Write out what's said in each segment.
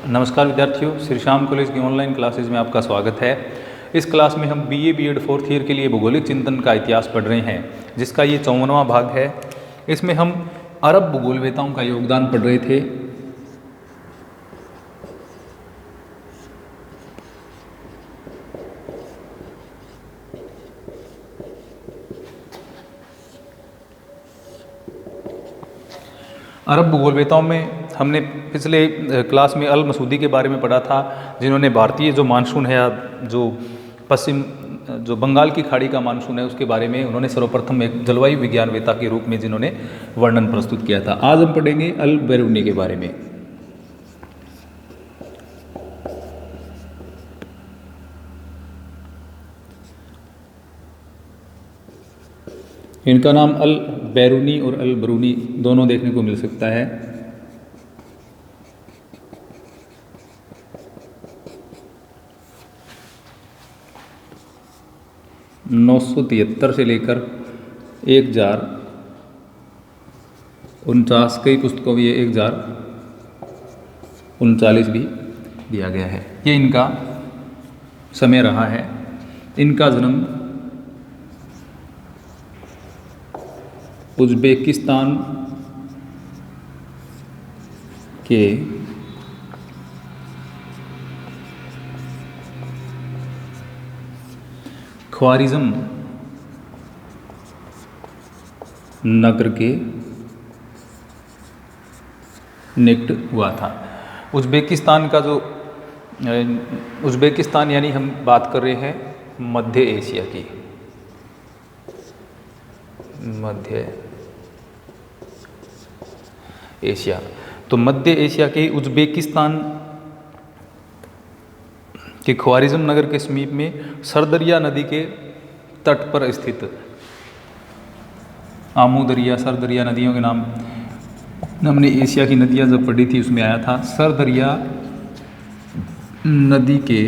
नमस्कार विद्यार्थियों, श्री श्याम कॉलेज की ऑनलाइन क्लासेज में आपका स्वागत है। इस क्लास में हम बीए बीएड फोर्थ ईयर के लिए भूगोलिक चिंतन का इतिहास पढ़ रहे हैं, जिसका ये 54वां भाग है। इसमें हम अरब भूगोलवेताओं का योगदान पढ़ रहे थे। अरब भूगोलवेताओं में हमने पिछले क्लास में अल मसूदी के बारे में पढ़ा था, जिन्होंने भारतीय जो मानसून है, जो पश्चिम जो बंगाल की खाड़ी का मानसून है, उसके बारे में उन्होंने सर्वप्रथम एक जलवायु विज्ञानवेता के रूप में जिन्होंने वर्णन प्रस्तुत किया था। आज हम पढ़ेंगे अल बेरूनी के बारे में। इनका नाम अल बैरूनी और अल बरूनी दोनों देखने को मिल सकता है। (973) से लेकर 1049 कई पुस्तकों में 1039 भी दिया गया है। ये इनका समय रहा है। इनका जन्म उज़्बेकिस्तान के ख्वारिज़म नगर के निकट हुआ था। उज़्बेकिस्तान का जो उज़्बेकिस्तान यानी हम बात कर रहे हैं मध्य एशिया की, मध्य एशिया। तो मध्य एशिया के उज़्बेकिस्तान के ख्वारिज़म नगर के समीप में सरदरिया नदी के तट पर स्थित, आमू दरिया, सरदरिया नदियों के नाम हमने एशिया की नदियां जब पढ़ी थी उसमें आया था। सरदरिया नदी के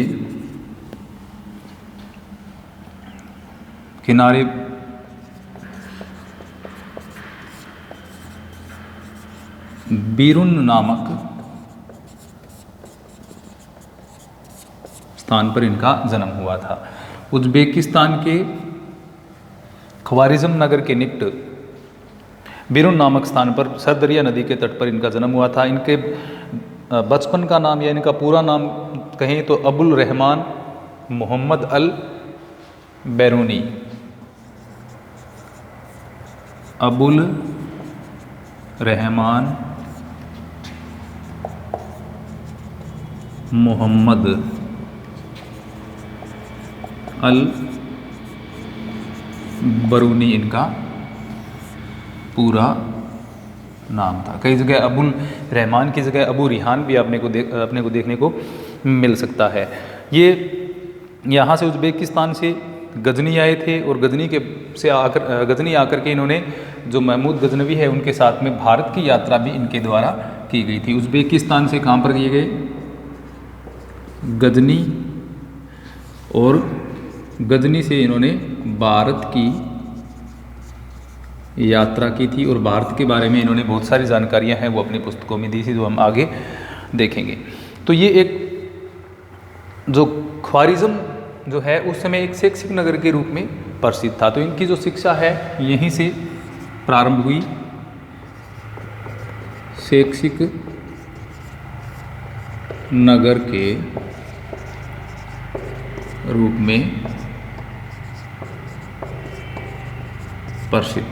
किनारे बीरुन नामक स्थान पर इनका जन्म हुआ था। उज़्बेकिस्तान के ख्वारिज़म नगर के निकट बीरुन नामक स्थान पर सरदरिया नदी के तट पर इनका जन्म हुआ था। इनके बचपन का नाम या इनका पूरा नाम कहें तो अबुल रहमान मोहम्मद अल बैरूनी, अबुल रहमान मोहम्मद अल बरूनी इनका पूरा नाम था। कई जगह अबुल रहमान की जगह अबू रिहान भी अपने को देखने को मिल सकता है। ये यहाँ से उज़्बेकिस्तान से गजनी आए थे और गजनी आकर के इन्होंने जो महमूद गजनवी है उनके साथ में भारत की यात्रा भी इनके द्वारा की गई थी। उज़्बेकिस्तान से कहाँ पर किए गए? गजनी, और गजनी से इन्होंने भारत की यात्रा की थी और भारत के बारे में इन्होंने बहुत सारी जानकारियां हैं वो अपनी पुस्तकों में दी थी, जो हम आगे देखेंगे। तो ये एक जो ख्वारिज़म जो है उस समय एक शैक्षिक नगर के रूप में प्रसिद्ध था। तो इनकी जो शिक्षा है यहीं से प्रारंभ हुई, शैक्षिक नगर के रूप में प्रसिद्ध।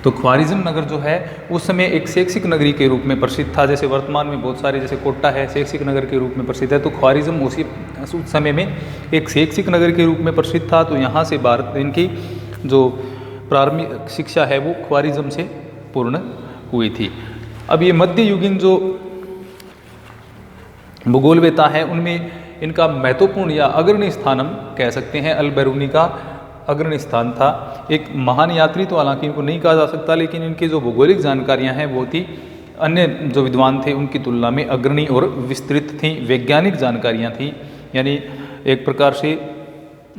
तो ख्वारिज़म नगर जो है उस समय एक शैक्षिक नगरी के रूप में प्रसिद्ध था। जैसे वर्तमान में बहुत सारे, जैसे कोट्टा है, शैक्षिक नगर के रूप में प्रसिद्ध है, तो ख्वारिज़म उस समय में एक शैक्षिक नगर के रूप में प्रसिद्ध था। तो यहाँ से भारत इनकी जो प्रारंभिक शिक्षा है वो ख्वारिज़म से पूर्ण हुई थी। अब ये मध्ययुगीन जो भूगोलवेता है उनमें इनका महत्वपूर्ण या अग्रणी स्थान हम कह सकते हैं। अल बैरूनी का अग्रणी स्थान था। एक महान यात्री तो हालांकि इनको नहीं कहा जा सकता, लेकिन इनकी जो भौगोलिक जानकारियां हैं वो थी अन्य जो विद्वान थे उनकी तुलना में अग्रणी और विस्तृत थी। वैज्ञानिक जानकारियां थी, यानी एक प्रकार से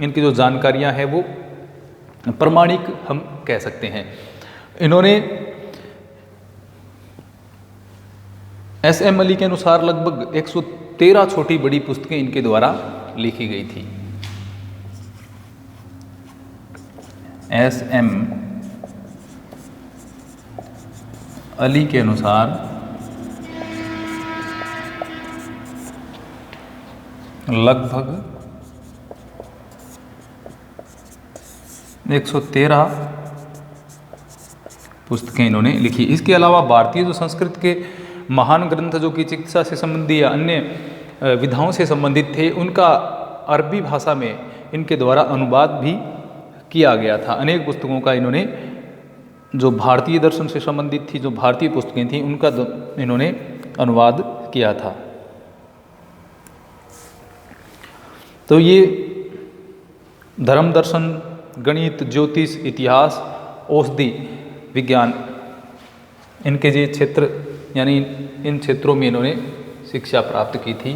इनकी जो जानकारियां हैं वो प्रमाणिक हम कह सकते हैं। इन्होंने एस एम अली के अनुसार लगभग 13 छोटी बड़ी पुस्तकें इनके द्वारा लिखी गई थी। S.M. अली के अनुसार लगभग 113 पुस्तकें इन्होंने लिखी। इसके अलावा भारतीय जो संस्कृत के महान ग्रंथ जो कि चिकित्सा से संबंधी या अन्य विधाओं से संबंधित थे, उनका अरबी भाषा में इनके द्वारा अनुवाद भी किया गया था। अनेक पुस्तकों का इन्होंने, जो भारतीय दर्शन से संबंधित थी, जो भारतीय पुस्तकें थीं, उनका इन्होंने अनुवाद किया था। तो ये धर्म दर्शन, गणित, ज्योतिष, इतिहास, औषधि विज्ञान, इनके जो क्षेत्र यानी इन क्षेत्रों में इन्होंने शिक्षा प्राप्त की थी।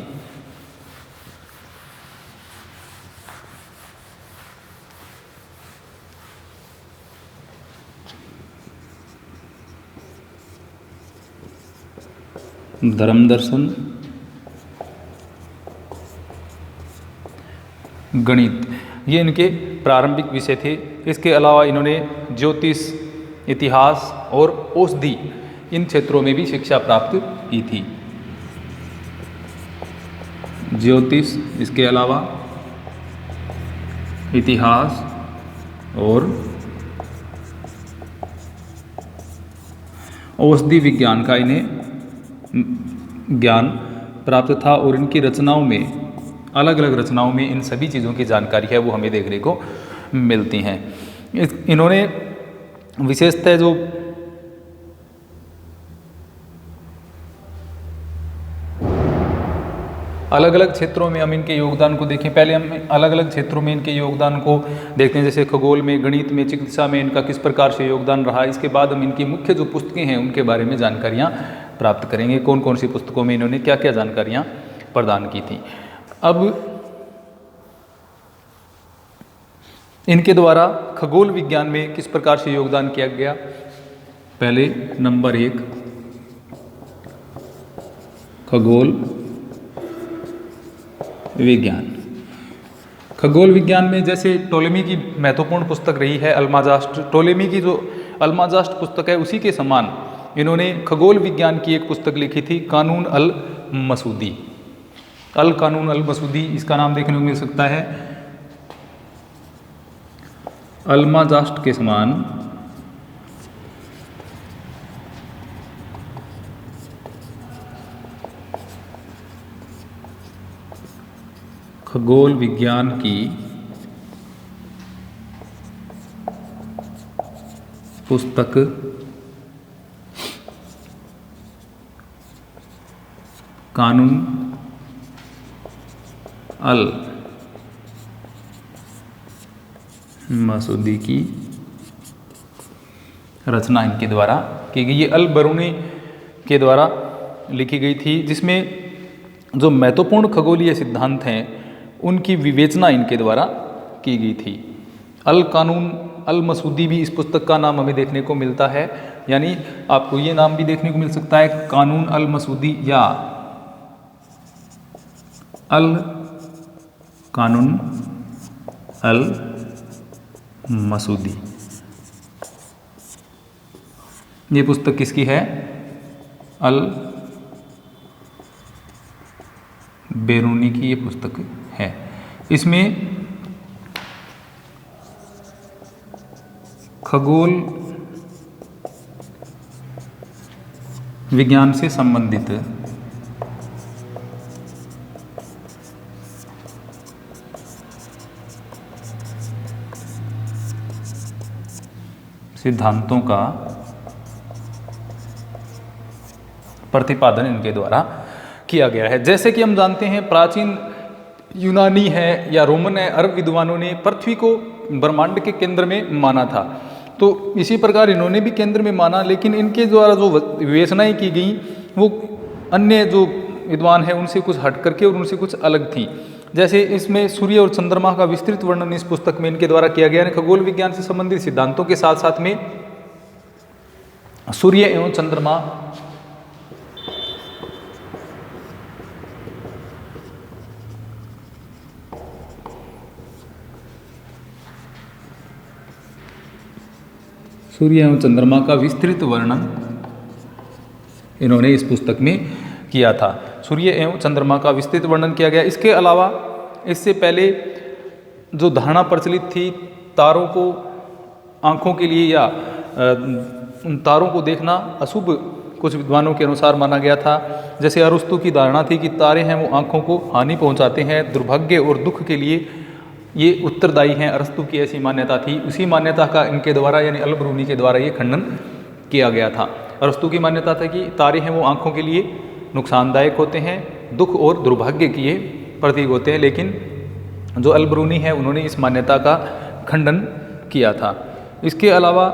धर्म दर्शन, गणित, ये इनके प्रारंभिक विषय थे। इसके अलावा इन्होंने ज्योतिष, इतिहास और औषधि, इन क्षेत्रों में भी शिक्षा प्राप्त की थी। ज्योतिष, इसके अलावा इतिहास और औषधि विज्ञान का इन्हें ज्ञान प्राप्त था और इनकी रचनाओं में, अलग अलग रचनाओं में इन सभी चीज़ों की जानकारी है वो हमें देखने को मिलती हैं। इन्होंने विशेषतः जो अलग अलग क्षेत्रों में हम इनके योगदान को देखें, पहले हम अलग अलग क्षेत्रों में इनके योगदान को देखते हैं, जैसे खगोल में, गणित में, चिकित्सा में इनका किस प्रकार से योगदान रहा। इसके बाद हम इनकी मुख्य जो पुस्तकें हैं उनके बारे में जानकारियाँ प्राप्त करेंगे, कौन कौन सी पुस्तकों में इन्होंने क्या क्या जानकारियाँ प्रदान की थी। अब इनके द्वारा खगोल विज्ञान में किस प्रकार से योगदान किया गया। पहले नंबर 1, खगोल विज्ञान। खगोल विज्ञान में जैसे टोलेमी की महत्वपूर्ण पुस्तक रही है अल्माजास्ट, टोलेमी की जो अल्माजास्ट पुस्तक है उसी के समान इन्होंने खगोल विज्ञान की एक पुस्तक लिखी थी, कानून अल मसूदी। अल कानून अल मसूदी, इसका नाम देखने को मिल सकता है। अल्माजास्ट के समान खगोल विज्ञान की पुस्तक कानून अल मसूदी की रचना इनके द्वारा की गई। ये अल बरूनी के द्वारा लिखी गई थी, जिसमें जो महत्वपूर्ण खगोलीय सिद्धांत हैं उनकी विवेचना इनके द्वारा की गई थी। अल कानून अल मसूदी भी इस पुस्तक का नाम हमें देखने को मिलता है, यानी आपको ये नाम भी देखने को मिल सकता है, कानून अल मसूदी या अल कानून अल मसूदी। ये पुस्तक किसकी है? अल बेरूनी की ये पुस्तक है। इसमें खगोल विज्ञान से संबंधित सिद्धांतों का प्रतिपादन इनके द्वारा किया गया है। जैसे कि हम जानते हैं, प्राचीन यूनानी है या रोमन है, अरब विद्वानों ने पृथ्वी को ब्रह्मांड के केंद्र में माना था, तो इसी प्रकार इन्होंने भी केंद्र में माना, लेकिन इनके द्वारा जो विवेचनाएं की गई वो अन्य जो विद्वान हैं उनसे कुछ हट करके और उनसे कुछ अलग थी। जैसे इसमें सूर्य और चंद्रमा का विस्तृत वर्णन इस पुस्तक में इनके द्वारा किया गया है। खगोल विज्ञान से संबंधित सिद्धांतों के साथ साथ में सूर्य एवं चंद्रमा सूर्य एवं चंद्रमा का विस्तृत वर्णन इन्होंने इस पुस्तक में किया था। सूर्य एवं चंद्रमा का विस्तृत वर्णन किया गया। इसके अलावा इससे पहले जो धारणा प्रचलित थी, तारों को आँखों के लिए या उन तारों को देखना अशुभ कुछ विद्वानों के अनुसार माना गया था। जैसे अरस्तु की धारणा थी कि तारे हैं वो आँखों को हानि पहुँचाते हैं, दुर्भाग्य और दुख के लिए ये उत्तरदायी हैं। अरस्तु की ऐसी मान्यता थी। उसी मान्यता का इनके द्वारा यानी अल-बरूनी के द्वारा ये खंडन किया गया था। अरस्तु की मान्यता था कि तारे हैं वो आँखों के लिए नुकसानदायक होते हैं, दुख और दुर्भाग्य के ये प्रतीक होते हैं, लेकिन जो अल-बरूनी है उन्होंने इस मान्यता का खंडन किया था। इसके अलावा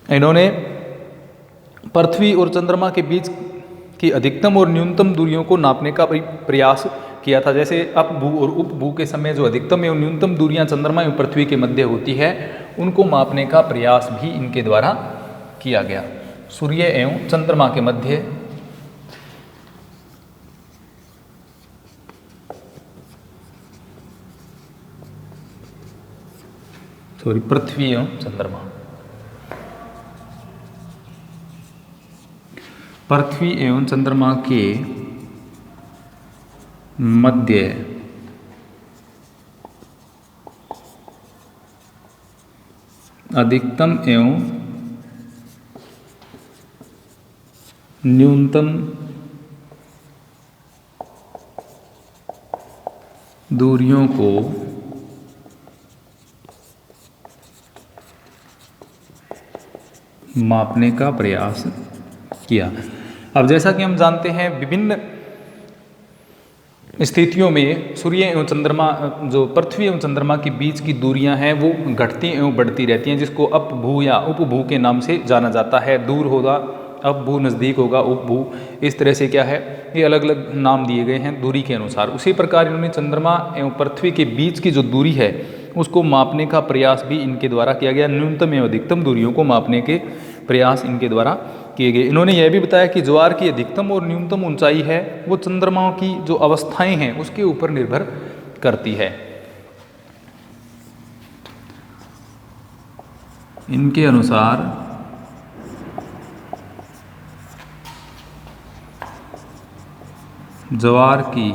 इन्होंने पृथ्वी और चंद्रमा के बीच की अधिकतम और न्यूनतम दूरियों को नापने का प्रयास किया था। जैसे अपभू और उपभू के समय जो अधिकतम एवं न्यूनतम दूरियां चंद्रमा एवं पृथ्वी के मध्य होती है, उनको मापने का प्रयास भी इनके द्वारा किया गया। सूर्य एवं चंद्रमा के मध्य पृथ्वी एवं चंद्रमा, पृथ्वी एवं चंद्रमा के मध्य अधिकतम एवं न्यूनतम दूरियों को मापने का प्रयास किया। अब जैसा कि हम जानते हैं, विभिन्न स्थितियों में सूर्य एवं चंद्रमा, जो पृथ्वी एवं चंद्रमा के बीच की दूरियां हैं वो घटती एवं बढ़ती रहती हैं, जिसको अपभू या उपभू के नाम से जाना जाता है। दूर होगा अपभू, नज़दीक होगा उपभू, इस तरह से क्या है ये अलग अलग नाम दिए गए हैं दूरी के अनुसार। उसी प्रकार इन्होंने चंद्रमा एवं पृथ्वी के बीच की जो दूरी है उसको मापने का प्रयास भी इनके द्वारा किया गया। न्यूनतम एवं अधिकतम दूरियों को मापने के प्रयास इनके द्वारा किए गए। इन्होंने यह भी बताया कि ज्वार की अधिकतम और न्यूनतम ऊंचाई है वो चंद्रमा की जो अवस्थाएं हैं उसके ऊपर निर्भर करती है। इनके अनुसार ज्वार की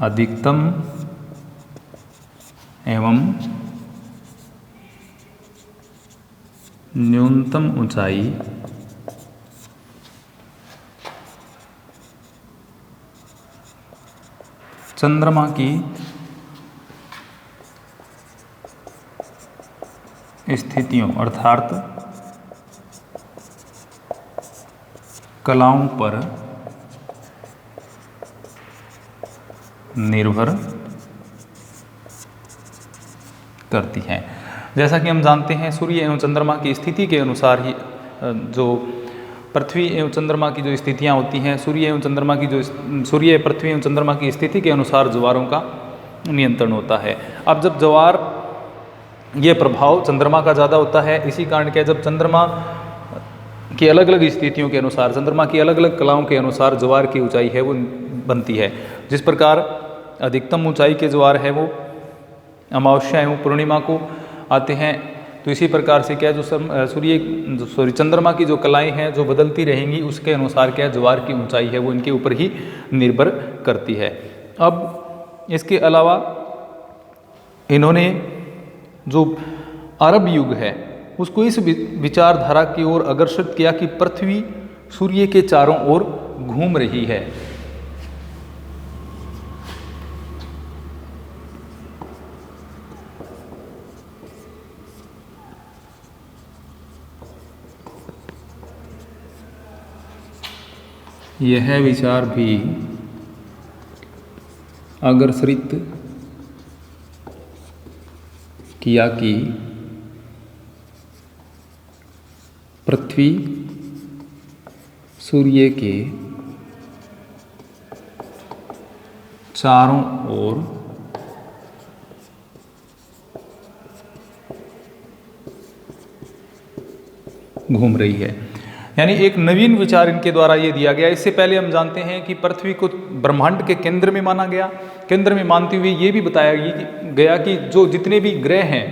अधिकतम एवं न्यूनतम ऊंचाई चंद्रमा की स्थितियों अर्थात कलाओं पर निर्भर करती हैं। जैसा कि हम जानते हैं, सूर्य एवं चंद्रमा की स्थिति के अनुसार ही जो पृथ्वी एवं चंद्रमा की जो स्थितियां होती हैं, सूर्य पृथ्वी एवं चंद्रमा की स्थिति के अनुसार ज्वारों का नियंत्रण होता है। अब जब ज्वार ये प्रभाव चंद्रमा का ज़्यादा होता है, इसी कारण क्या, जब चंद्रमा की अलग अलग स्थितियों के अनुसार, चंद्रमा की अलग अलग कलाओं के अनुसार ज्वार की ऊंचाई है वो बनती है। जिस प्रकार अधिकतम ऊंचाई के ज्वार है वो अमावस्या एवं पूर्णिमा को आते हैं, तो इसी प्रकार से क्या जो चंद्रमा की जो कलाएं हैं जो बदलती रहेंगी उसके अनुसार क्या ज्वार की ऊंचाई है वो इनके ऊपर ही निर्भर करती है। अब इसके अलावा इन्होंने जो अरब युग है उसको इस विचारधारा की ओर आकर्षित किया कि पृथ्वी सूर्य के चारों ओर घूम रही है। यह विचार भी अग्रसरित किया कि पृथ्वी सूर्य के चारों ओर घूम रही है। यानी एक नवीन विचार इनके द्वारा ये दिया गया। इससे पहले हम जानते हैं कि पृथ्वी को ब्रह्मांड के केंद्र में माना गया। केंद्र में मानते हुए ये भी बताया गया कि जो जितने भी ग्रह हैं,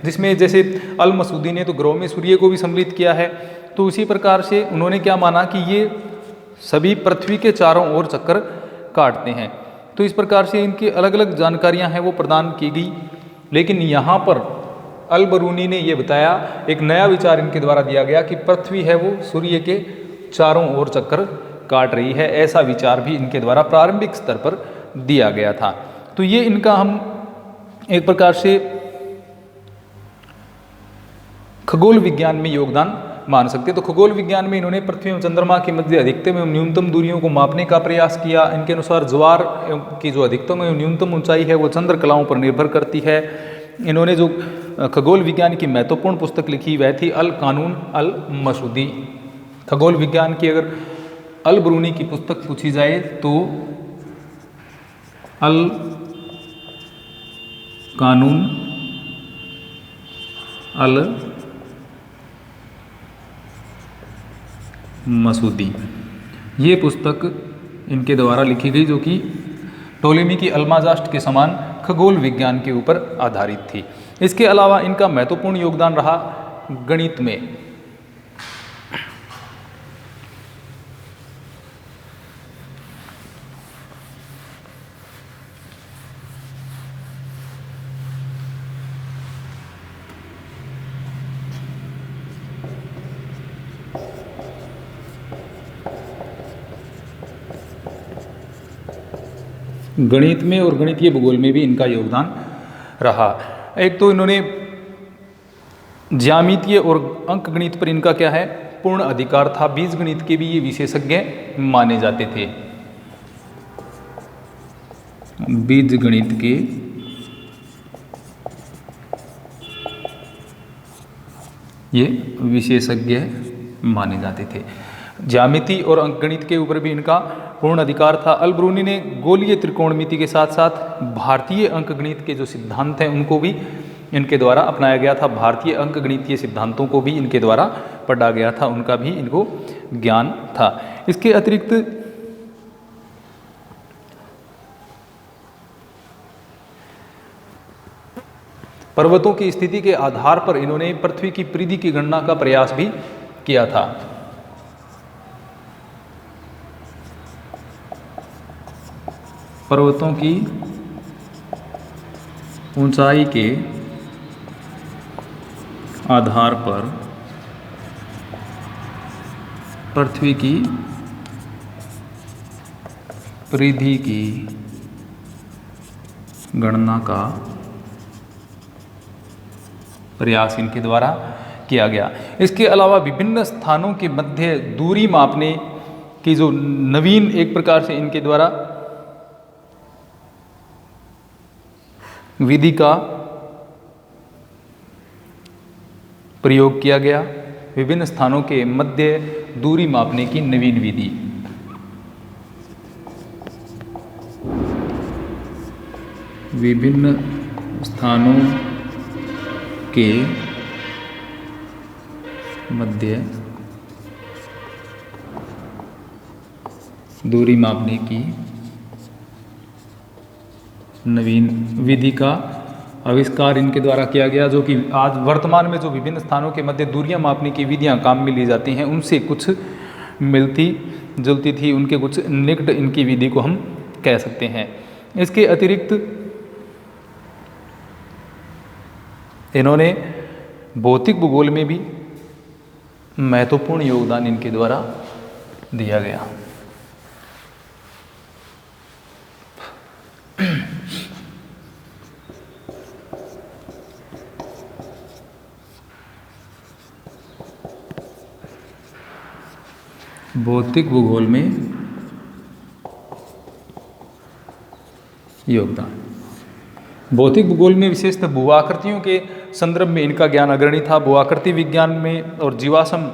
जिसमें जैसे अल मसूदी ने तो ग्रहों में सूर्य को भी सम्मिलित किया है, तो उसी प्रकार से उन्होंने क्या माना कि ये सभी पृथ्वी के चारों ओर चक्कर काटते हैं। तो इस प्रकार से इनकी अलग अलग जानकारियाँ हैं वो प्रदान की गई। लेकिन यहाँ पर अल बरूनी ने ये बताया, एक नया विचार इनके द्वारा दिया गया कि पृथ्वी है वो सूर्य के चारों ओर चक्कर काट रही है। ऐसा विचार भी इनके द्वारा प्रारंभिक स्तर पर दिया गया था। तो ये इनका हम एक प्रकार से खगोल विज्ञान में योगदान मान सकते हैं। तो खगोल विज्ञान में इन्होंने पृथ्वी और चंद्रमा के मध्य अधिकतम एवं न्यूनतम दूरियों को मापने का प्रयास किया। इनके अनुसार ज्वार की जो अधिकतम एवं न्यूनतम ऊंचाई है वो चंद्र कलाओं पर निर्भर करती है। इन्होंने जो खगोल विज्ञान की महत्वपूर्ण पुस्तक लिखी वह थी अल कानून अल मसूदी। खगोल विज्ञान की अगर अल बरूनी की पुस्तक पूछी जाए तो अल कानून अल मसूदी, ये पुस्तक इनके द्वारा लिखी गई, जो कि टोलेमी की अल्माजास्ट के समान खगोल विज्ञान के ऊपर आधारित थी। इसके अलावा इनका महत्वपूर्ण योगदान रहा गणित में। गणित में और गणितीय भूगोल में भी इनका योगदान रहा। एक तो इन्होंने ज्यामितीय और अंक गणित पर इनका क्या है, पूर्ण अधिकार था। बीज गणित के भी ये विशेषज्ञ माने जाते थे। बीज गणित के ये विशेषज्ञ माने जाते थे। ज्यामिति और अंकगणित के ऊपर भी इनका पूर्ण अधिकार था। अल बरूनी ने गोलीय त्रिकोणमिति के साथ साथ भारतीय अंकगणित के जो सिद्धांत हैं उनको भी इनके द्वारा अपनाया गया था। भारतीय अंकगणितीय सिद्धांतों को भी इनके द्वारा पढ़ा गया था, उनका भी इनको ज्ञान था। इसके अतिरिक्त पर्वतों की स्थिति के आधार पर इन्होंने पृथ्वी की परिधि की गणना का प्रयास भी किया था। पर्वतों की ऊंचाई के आधार पर पृथ्वी की परिधि की गणना का प्रयास इनके द्वारा किया गया। इसके अलावा विभिन्न स्थानों के मध्य दूरी मापने की जो नवीन एक प्रकार से इनके द्वारा विधि का प्रयोग किया गया। विभिन्न स्थानों के मध्य दूरी मापने की नवीन विधि। विभिन्न स्थानों के मध्य दूरी मापने की नवीन विधि का आविष्कार इनके द्वारा किया गया, जो कि आज वर्तमान में जो विभिन्न स्थानों के मध्य दूरियां मापने की विधियां काम में ली जाती हैं उनसे कुछ मिलती जुलती थी, उनके कुछ निकट इनकी विधि को हम कह सकते हैं। इसके अतिरिक्त इन्होंने भौतिक भूगोल में भी महत्वपूर्ण योगदान इनके द्वारा दिया गया। भौतिक भूगोल में योगदान। भौतिक भूगोल में विशेषतः भूआकृतियों के संदर्भ में इनका ज्ञान अग्रणी था। भूआकृति विज्ञान में और जीवाश्म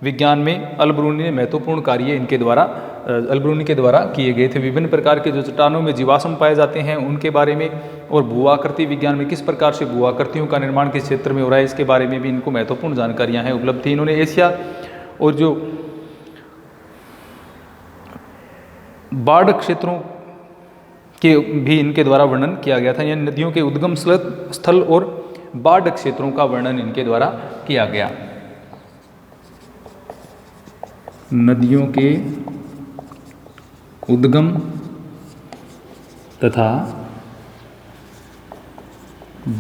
विज्ञान में अल बरूनी ने महत्वपूर्ण कार्य इनके द्वारा अल बरूनी के द्वारा किए गए थे। विभिन्न प्रकार के जो चट्टानों में जीवाश्म पाए जाते हैं उनके बारे में और भूआकृति विज्ञान में किस प्रकार से भूआकृतियों का निर्माण किस क्षेत्र में हो रहा है इसके बारे में भी इनको महत्वपूर्ण जानकारियां हैं उपलब्ध थी। इन्होंने एशिया और जो बाढ़ क्षेत्रों के भी इनके द्वारा वर्णन किया गया था, यानी नदियों के उद्गम स्थल और बाढ़ क्षेत्रों का वर्णन इनके द्वारा किया गया। नदियों के उद्गम तथा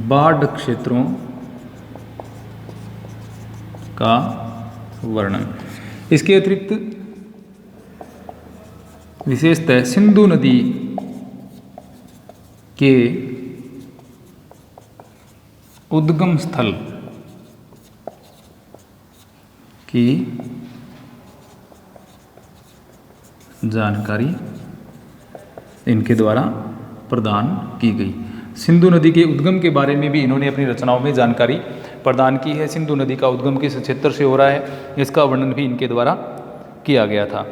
बाढ़ क्षेत्रों का वर्णन। इसके अतिरिक्त विशेषतः सिंधु नदी के उद्गम स्थल की जानकारी इनके द्वारा प्रदान की गई। सिंधु नदी के उद्गम के बारे में भी इन्होंने अपनी रचनाओं में जानकारी प्रदान की है। सिंधु नदी का उद्गम किस क्षेत्र से हो रहा है, इसका वर्णन भी इनके द्वारा किया गया था।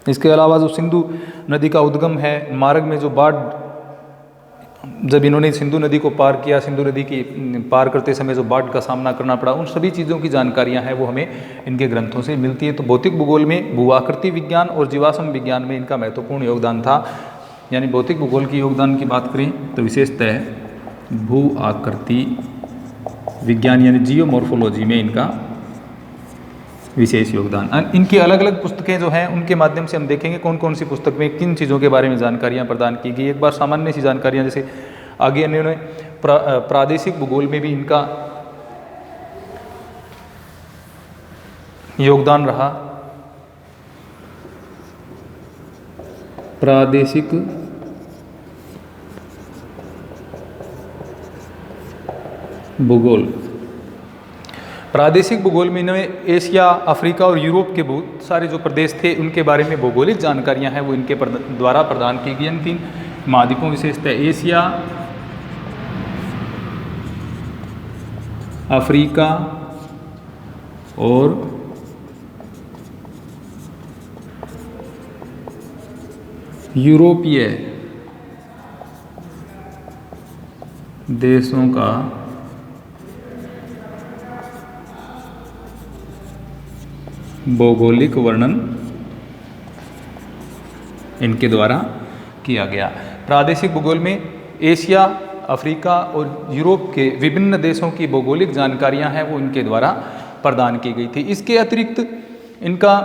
इसके अलावा जो सिंधु नदी का उद्गम है, मार्ग में जो बाढ़, जब इन्होंने सिंधु नदी को पार किया, सिंधु नदी की पार करते समय जो बाढ़ का सामना करना पड़ा, उन सभी चीज़ों की जानकारियां हैं वो हमें इनके ग्रंथों से मिलती है। तो भौतिक भूगोल में भू-आकृति विज्ञान और जीवाश्म विज्ञान में इनका महत्वपूर्ण योगदान था। यानी भौतिक भूगोल की योगदान की बात करें तो विशेषतः भू-आकृति विज्ञान यानी जियोमॉर्फोलॉजी में इनका विशेष योगदान। इनकी अलग अलग पुस्तकें जो हैं उनके माध्यम से हम देखेंगे कौन कौन सी पुस्तक में किन चीज़ों के बारे में जानकारियाँ प्रदान की गई। एक बार सामान्य सी जानकारियाँ, जैसे आगे इन्होंने प्रादेशिक भूगोल में भी इनका योगदान रहा। प्रादेशिक भूगोल, प्रादेशिक भूगोल में इन्होंने एशिया, अफ्रीका और यूरोप के बहुत सारे जो प्रदेश थे उनके बारे में भौगोलिक जानकारियां हैं वो इनके द्वारा प्रदान की गई। इन 3 महाद्वीपों विशेषतः एशिया, अफ्रीका और यूरोपीय देशों का भौगोलिक वर्णन इनके द्वारा किया गया। प्रादेशिक भूगोल में एशिया, अफ्रीका और यूरोप के विभिन्न देशों की भौगोलिक जानकारियां हैं वो इनके द्वारा प्रदान की गई थी। इसके अतिरिक्त इनका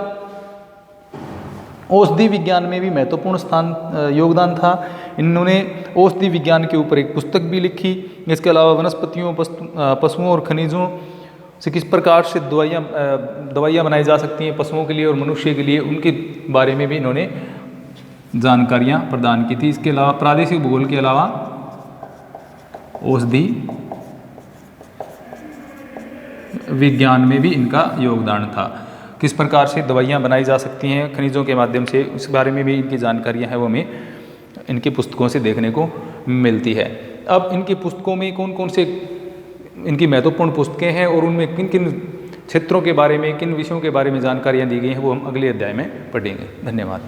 औषधि विज्ञान में भी महत्वपूर्ण योगदान था। इन्होंने औषधि विज्ञान के ऊपर एक पुस्तक भी लिखी। इसके अलावा वनस्पतियों, पशुओं और खनिजों से किस प्रकार से दवाइयाँ बनाई जा सकती हैं पशुओं के लिए और मनुष्य के लिए, उनके बारे में भी इन्होंने जानकारियाँ प्रदान की थी। इसके अलावा प्रादेशिक भूगोल के अलावा औषधि विज्ञान में भी इनका योगदान था। किस प्रकार से दवाइयाँ बनाई जा सकती हैं खनिजों के माध्यम से, उस बारे में भी इनकी जानकारियाँ हैं वो हमें इनकी पुस्तकों से देखने को मिलती है। अब इनकी पुस्तकों में कौन कौन से इनकी महत्वपूर्ण पुस्तकें हैं और उनमें किन किन क्षेत्रों के बारे में, किन विषयों के बारे में जानकारियाँ दी गई हैं वो हम अगले अध्याय में पढ़ेंगे। धन्यवाद।